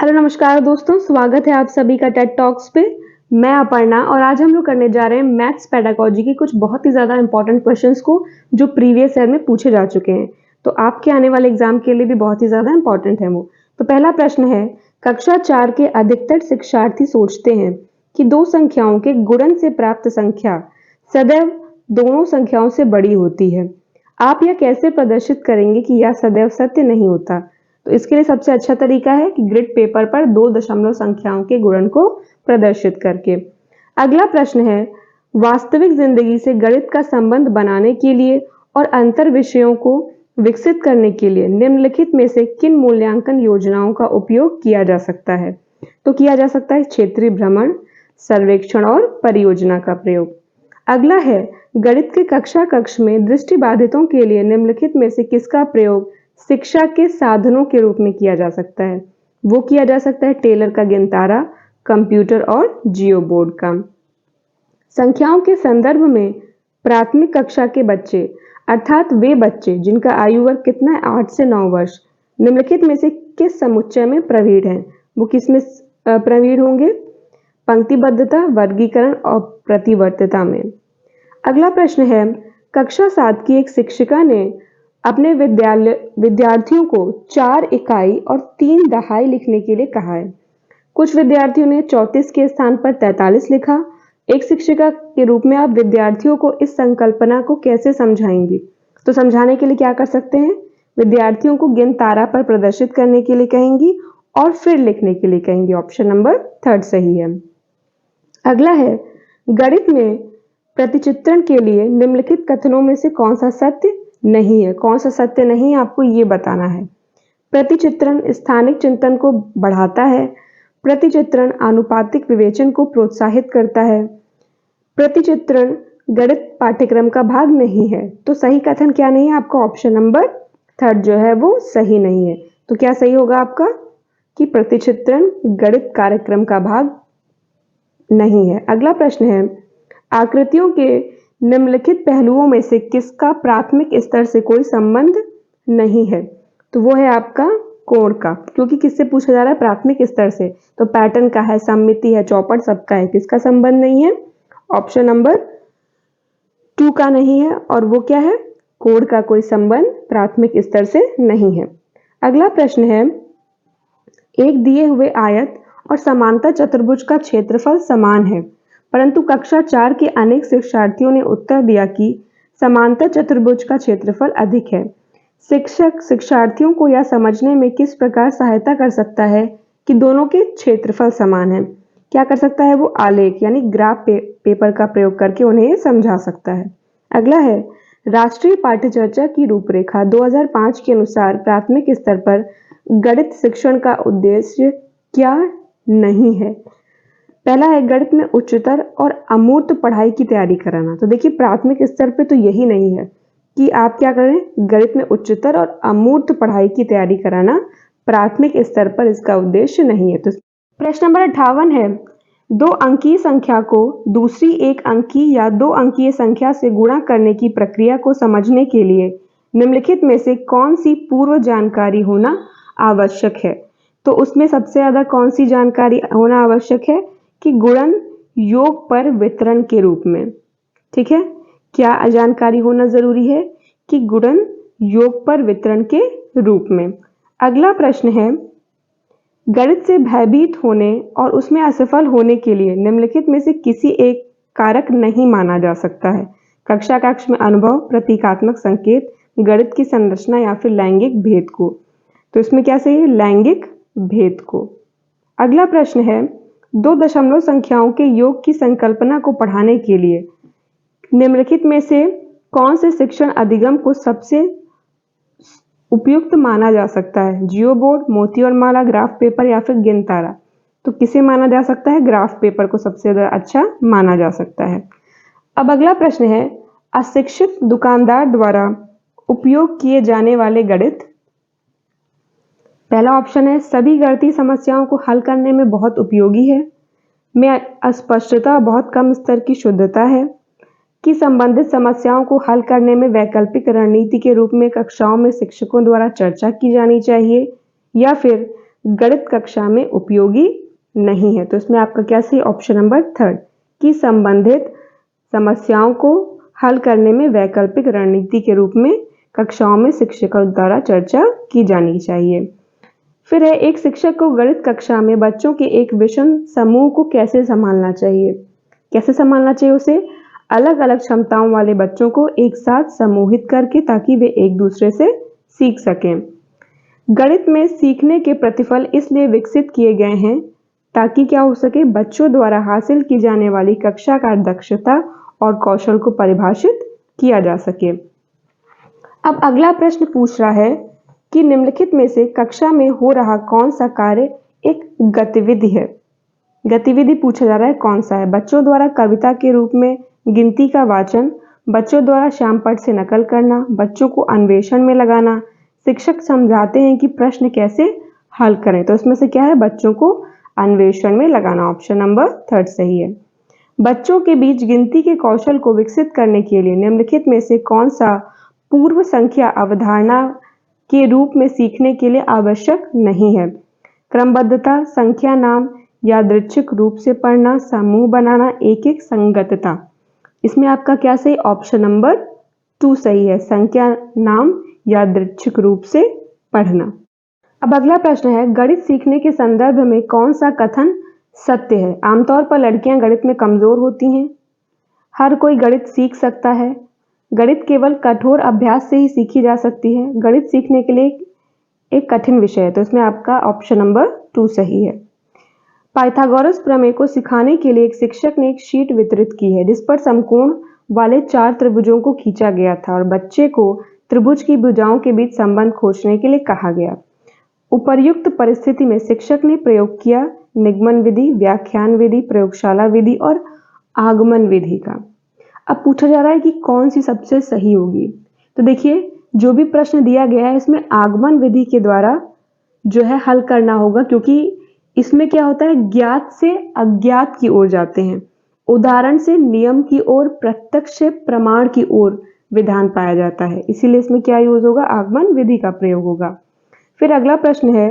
Hello नमस्कार दोस्तों, स्वागत है आप सभी का टेड टॉक्स पे। मैं अपर्णा और आज हम लोग करने जा रहे हैं मैथ्स पेडागोजी के कुछ बहुत ही ज़्यादा इंपॉर्टेंट क्वेश्चंस को जो प्रीवियस ईयर में पूछे जा चुके हैं। तो आपके आने वाले एग्जाम के लिए भी बहुत ही ज़्यादा इंपॉर्टेंट है वो। तो पहला प्रश्न है, कक्षा 4 के अधिकतर शिक्षार्थी सोचते हैं कि दो संख्याओं के गुणन से प्राप्त संख्या सदैव दोनों संख्याओं से बड़ी होती है। आप यह कैसे प्रदर्शित करेंगे कि यह सदैव सत्य नहीं होता? तो इसके लिए सबसे अच्छा तरीका है कि ग्रिड पेपर पर दो दशमलव संख्याओं के गुणन को प्रदर्शित करके। अगला प्रश्न है, वास्तविक जिंदगी से गणित का संबंध बनाने के लिए और अंतर विषयों को विकसित करने के लिए निम्नलिखित में से किन मूल्यांकन योजनाओं का उपयोग किया जा सकता है? तो किया जा सकता है क्षेत्रीय भ्रमण, सर्वेक्षण और परियोजना का प्रयोग। अगला है, गणित के कक्षा कक्ष में दृष्टिबाधितों के लिए निम्नलिखित में से किसका प्रयोग शिक्षा के साधनों के रूप में किया जा सकता है? वो किया जा सकता है टेलर का गिनतारा, कंप्यूटर और जियो बोर्ड का। संख्याओं के संदर्भ में प्राथमिक कक्षा के बच्चे अर्थात वे बच्चे जिनका आयु वर्ग कितना है 8 से 9 वर्ष निम्नलिखित में से किस समुच्चय में प्रवीण हैं? वो किस में प्रवीण होंगे? पंक्तिबद्धता, वर्गीकरण और प्रतिवर्तिता में। अगला प्रश्न है, कक्षा 7 की एक शिक्षिका ने अपने विद्यार्थियों को 4 इकाई और 3 दहाई लिखने के लिए कहा है। कुछ विद्यार्थियों ने 34 के स्थान पर 43 लिखा। एक शिक्षिका के रूप में आप विद्यार्थियों को इस संकल्पना को कैसे समझाएंगी? तो समझाने के लिए क्या कर सकते हैं? विद्यार्थियों को गिनतारा पर प्रदर्शित करने के लिए कहेंगी और फिर लिखने के लिए कहेंगी। ऑप्शन नंबर 3 सही है। अगला है, गणित में प्रतिचित्रण के लिए निम्नलिखित कथनों में से कौन सा सत्य नहीं है? कौन सा सत्य नहीं है आपको ये बताना है। प्रतिचित्रण स्थानिक चिंतन को बढ़ाता है। प्रतिचित्रण आनुपातिक विवेचन को प्रोत्साहित करता है। प्रतिचित्रण गणित पाठ्यक्रम का भाग नहीं है। तो सही कथन क्या नहीं है आपका? ऑप्शन नंबर 3 जो है वो सही नहीं है। तो क्या सही होगा आपका कि प्रतिचित्रण गणित कार्यक्रम का भाग नहीं है। अगला प्रश्न है, आकृतियों के निम्नलिखित पहलुओं में से किसका प्राथमिक स्तर से कोई संबंध नहीं है? तो वो है आपका कोण का, क्योंकि किससे पूछा जा रहा है? प्राथमिक स्तर से। तो पैटर्न का है, सममिति है, चौपट सबका है, किसका संबंध नहीं है? ऑप्शन नंबर 2 का नहीं है। और वो क्या है? कोण का कोई संबंध प्राथमिक स्तर से नहीं है। अगला प्रश्न है, एक दिए हुए आयत और समांतर चतुर्भुज का क्षेत्रफल समान है, परंतु कक्षा 4 के अनेक शिक्षार्थियों ने उत्तर दिया कि समांतर चतुर्भुज का क्षेत्रफल अधिक है। शिक्षक शिक्षार्थियों को यह समझने में किस प्रकार सहायता कर सकता है कि दोनों के क्षेत्रफल समान है? क्या कर सकता है वो? आलेख यानी ग्राफ पेपर का प्रयोग करके उन्हें समझा सकता है। अगला है, राष्ट्रीय पाठ्यचर्या की रूपरेखा 2005 के अनुसार प्राथमिक स्तर पर गणित शिक्षण का उद्देश्य क्या नहीं है? पहला है, गणित में उच्चतर और अमूर्त पढ़ाई की तैयारी कराना। तो देखिए प्राथमिक स्तर पे तो यही नहीं है कि आप क्या करें, गणित में उच्चतर और अमूर्त पढ़ाई की तैयारी कराना प्राथमिक स्तर पर इसका उद्देश्य नहीं है। तो प्रश्न नंबर 58 है, 2 अंकीय संख्या को दूसरी 1 अंकीय या 2 अंकीय संख्या से गुणा करने की प्रक्रिया को समझने के लिए निम्नलिखित में से कौन सी पूर्व जानकारी होना आवश्यक है? तो उसमें सबसे ज्यादा कौन सी जानकारी होना आवश्यक है कि गुणन योग पर वितरण के रूप में। ठीक है, क्या जानकारी होना जरूरी है? कि गुणन योग पर वितरण के रूप में। अगला प्रश्न है, गणित से भयभीत होने और उसमें असफल होने के लिए निम्नलिखित में से किसी एक कारक नहीं माना जा सकता है? कक्षा कक्ष में अनुभव, प्रतीकात्मक संकेत, गणित की संरचना या फिर लैंगिक भेद को। तो इसमें क्या सही है? लैंगिक भेद को। अगला प्रश्न है, 2 दशमलव संख्याओं के योग की संकल्पना को पढ़ाने के लिए निम्नलिखित में से कौन से शिक्षण अधिगम को सबसे उपयुक्त माना जा सकता है? जियो बोर्ड, मोती और माला, ग्राफ पेपर या फिर गिनतारा। तो किसे माना जा सकता है? ग्राफ पेपर को सबसे ज्यादा अच्छा माना जा सकता है। अब अगला प्रश्न है, अशिक्षित दुकानदार द्वारा उपयोग किए जाने वाले गणित। पहला ऑप्शन है, सभी गणितीय समस्याओं को हल करने में बहुत उपयोगी है, में अस्पष्टता, बहुत कम स्तर की शुद्धता है, कि संबंधित समस्याओं को हल करने में वैकल्पिक रणनीति के रूप में कक्षाओं में शिक्षकों द्वारा चर्चा की जानी चाहिए, या फिर गणित कक्षा में उपयोगी नहीं है। तो इसमें आपका क्या सही, ऑप्शन नंबर थर्ड, कि संबंधित समस्याओं को हल करने में वैकल्पिक रणनीति के रूप में कक्षाओं में शिक्षकों द्वारा चर्चा की जानी चाहिए। फिर है, एक शिक्षक को गणित कक्षा में बच्चों के एक विषम समूह को कैसे संभालना चाहिए। कैसे संभालना चाहिए उसे, अलग अलग क्षमताओं वाले बच्चों को एक साथ समूहित करके, ताकि वे एक दूसरे से सीख सकें। गणित में सीखने के प्रतिफल इसलिए विकसित किए गए हैं ताकि क्या हो सके, बच्चों द्वारा हासिल की जाने वाली कक्षा का दक्षता और कौशल को परिभाषित किया जा सके। अब अगला प्रश्न पूछ रहा है कि निम्नलिखित में से कक्षा में हो रहा कौन सा कार्य एक गतिविधि है। गतिविधि पूछा जा रहा है कौन सा है। बच्चों द्वारा कविता के रूप में गिनती का वाचन, बच्चों द्वारा श्यामपट्ट से नकल करना, बच्चों को अन्वेषण में लगाना, शिक्षक समझाते हैं कि प्रश्न कैसे हल करें। तो इसमें से क्या है, बच्चों को अन्वेषण में लगाना। ऑप्शन नंबर थर्ड सही है। बच्चों के बीच गिनती के कौशल को विकसित करने के लिए निम्नलिखित में से कौन सा पूर्व संख्या अवधारणा के रूप में सीखने के लिए आवश्यक नहीं है। क्रमबद्धता, संख्या नाम, यादृच्छिक रूप से पढ़ना, समूह बनाना, एक एक संगतता। इसमें आपका क्या सही, ऑप्शन नंबर टू सही है, संख्या नाम यादृच्छिक रूप से पढ़ना। अब अगला प्रश्न है, गणित सीखने के संदर्भ में कौन सा कथन सत्य है। आमतौर पर लड़कियां गणित में कमजोर होती हैं। हर कोई गणित सीख सकता है। गणित केवल कठोर अभ्यास से ही सीखी जा सकती है। गणित सीखने के लिए एक कठिन विषय है। तो इसमें आपका ऑप्शन नंबर टू सही है। पाइथागोरस प्रमेय को सिखाने के लिए एक शिक्षक ने एक शीट वितरित की है जिस पर समकोण वाले 4 त्रिभुजों को खींचा गया था और बच्चे को त्रिभुज की भुजाओं के बीच संबंध खोजने के लिए कहा गया। उपर्युक्त परिस्थिति में शिक्षक ने प्रयोग किया निगमन विधि, व्याख्यान विधि, प्रयोगशाला विधि और आगमन विधि का। अब पूछा जा रहा है कि कौन सी सबसे सही होगी। तो देखिए, जो भी प्रश्न दिया गया है इसमें आगमन विधि के द्वारा जो है हल करना होगा, क्योंकि इसमें क्या होता है, ज्ञात से अज्ञात की ओर जाते हैं, उदाहरण से नियम की ओर, प्रत्यक्ष से प्रमाण की ओर विधान पाया जाता है। इसीलिए इसमें क्या यूज होगा, आगमन विधि का प्रयोग होगा। फिर अगला प्रश्न है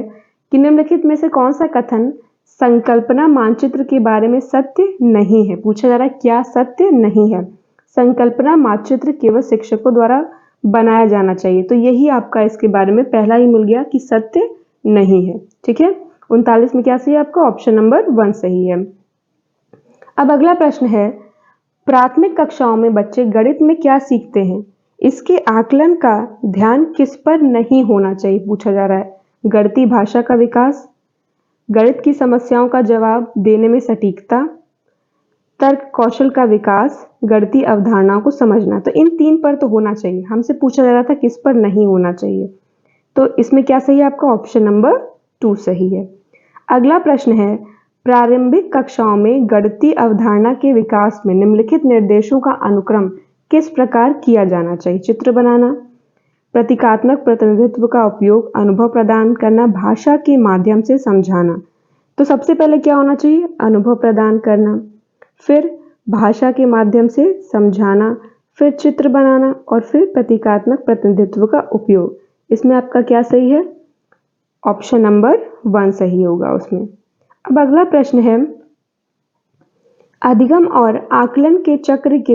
कि निम्नलिखित में से कौन सा कथन संकल्पना मानचित्र के बारे में सत्य नहीं है। पूछा जा रहा है क्या सत्य नहीं है। संकल्पना मानचित्र केवल शिक्षकों द्वारा बनाया जाना चाहिए। तो यही आपका इसके बारे में पहला ही मिल गया कि सत्य नहीं है। ठीक है, 39 में क्या सही है आपका, ऑप्शन नंबर 1 सही है। अब अगला प्रश्न है, प्राथमिक कक्षाओं में बच्चे गणित में क्या सीखते हैं, इसके आकलन का ध्यान किस पर नहीं होना चाहिए। पूछा जा रहा है गणितीय भाषा का विकास, गणित की समस्याओं का जवाब देने में सटीकता, तर्क कौशल का विकास, गणितीय अवधारणाओं को समझना। तो इन 3 पर तो होना चाहिए। हमसे पूछा जा रहा था किस पर नहीं होना चाहिए। तो इसमें क्या सही है आपका, ऑप्शन नंबर 2 सही है। अगला प्रश्न है, प्रारंभिक कक्षाओं में गणितीय अवधारणा के विकास में निम्नलिखित निर्देशों का अनुक्रम किस प्रकार किया जाना चाहिए। चित्र बनाना, प्रतीकात्मक प्रतिनिधित्व का उपयोग, अनुभव प्रदान करना, भाषा के माध्यम से समझाना। तो सबसे पहले क्या होना चाहिए, अनुभव प्रदान करना, फिर भाषा के माध्यम से समझाना, फिर चित्र बनाना और फिर प्रतीकात्मक प्रतिनिधित्व का उपयोग। इसमें आपका क्या सही है, ऑप्शन नंबर 1 सही होगा उसमें। अब अगला प्रश्न है, अधिगम और आकलन के चक्र के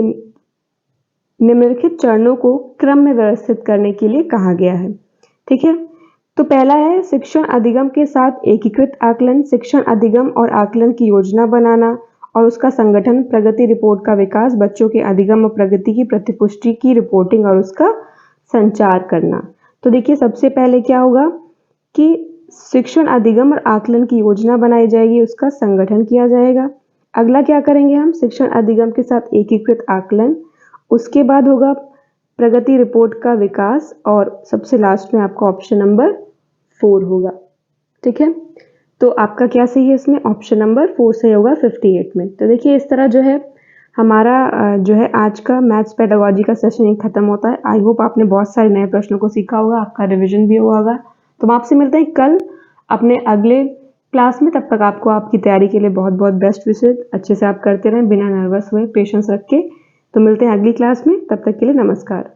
निम्नलिखित चरणों को क्रम में व्यवस्थित करने के लिए कहा गया है। ठीक है, तो पहला है शिक्षण अधिगम के साथ एकीकृत आकलन, शिक्षण अधिगम और आकलन की योजना बनाना और उसका संगठन, प्रगति रिपोर्ट का विकास, बच्चों के अधिगम और प्रगति की प्रतिपुष्टि की रिपोर्टिंग और उसका संचार करना। तो देखिए, सबसे पहले क्या होगा कि शिक्षण अधिगम और आकलन की योजना बनाई जाएगी, उसका संगठन किया जाएगा। अगला क्या करेंगे हम, शिक्षण अधिगम के साथ एकीकृत आकलन, उसके बाद होगा प्रगति रिपोर्ट का विकास और सबसे लास्ट में आपका ऑप्शन नंबर 4 होगा। ठीक है, तो आपका क्या सही है इसमें, ऑप्शन नंबर 4 सही होगा 58 में। तो देखिए, इस तरह जो है हमारा जो है आज का मैथ्स पेडागोजी का सेशन ही खत्म होता है। आई होप आपने बहुत सारे नए प्रश्नों को सीखा होगा, आपका रिविजन भी हुआ होगा। तो हम आपसे मिलते हैं कल अपने अगले क्लास में। तब तक आपको आपकी तैयारी के लिए बहुत बहुत बेस्ट विशेष, अच्छे से आप करते रहें बिना नर्वस हुए, पेशेंस रख के। तो मिलते हैं अगली क्लास में, तब तक के लिए नमस्कार।